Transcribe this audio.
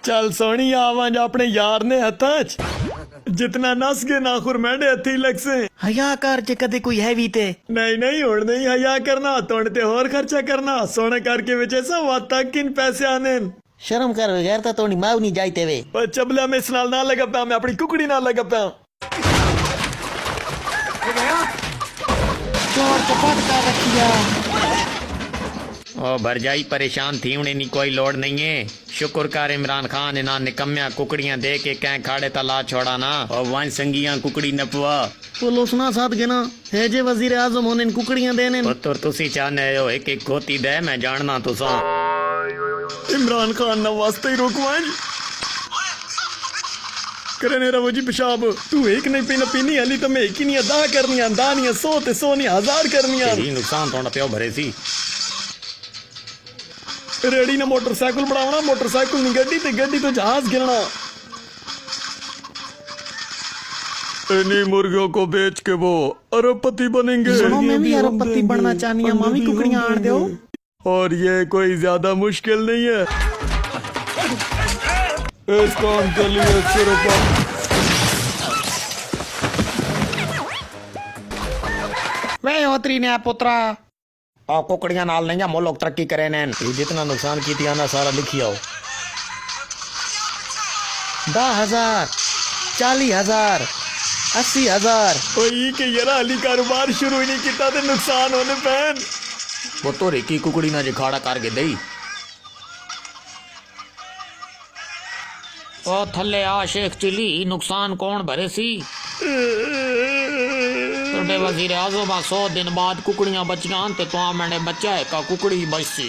चल सोनी आवाज अपने यार ने हथा जितना नस गए नाखुर मैंडे हथी लग से हया कर जे कदे कोई है भी ते नहीं नहीं हुण नहीं हया करना तुण ते होर खर्चा करना सोने करके विच ऐसा वात तक किन पैसे आने शर्म कर बगैर तो तोड़ी माव नहीं जाईते वे पर चबला में इस नाल ना लगा पाया मैं अपनी कुकड़ी ना लगा पाया चोर चपट कर रखिया ओ भरजाई परेशान थी उन्हें नी कोई लोड़ नहीं है। शुक्र कर इमरान खान इना निकम्या कुकड़ियां दे के कै खाड़े तला छोड़ा ना और वन संगियां कुकड़ी नपवा पुलो सुना साथ गिना है जे वजीर आजम होने कुकड़ियां देने पुत्र तुसी चाहने हो एक एक गोती दे मैं जानना तुसा इमरान खान ना वास्ते ही रोकवाएं करे रवो जी पेशाब तू एक नहीं पीना पीनी हली तो मैं एक ही नहीं अदा करनी अंदा नहीं 100 ते 100 नहीं 1000 करनी यही नुकसान थोड़ा प्यो भरे सी रेडी ना मोटरसाइकिल बढ़ावना मोटरसाइकिल नहीं गड्डी तो जहाज गिरना इन्हीं मुर्गियों को बेच के वो अरबपति बनेंगे सुनो मैं भी अरबपति बनना चाहनी हूं मामी कुकड़ियां आड़ दो और ये कोई ज्यादा मुश्किल नहीं है इस काम के लिए सिर्फ वे होतरी ने पुत्रा और कुकड़ियां नाल नहीं मो लोग तरक्की करे ने जितना नुकसान की थी आना सारा लिखी आओ 10,000 40,000 80,000 वही के यार अली कारोबार शुरू ही नहीं किया तो नुकसान होने पैन वो तो रेकी कुकड़ी ना जिखाड़ा करके दई ओ थल्ले आ शेख चिली नुकसान कौन भरे सी तुडे वजीर आजम 100 दिन बाद कुकड़ियां बचियां ते तो मैंने बच्चा है का कुकड़ी बच सी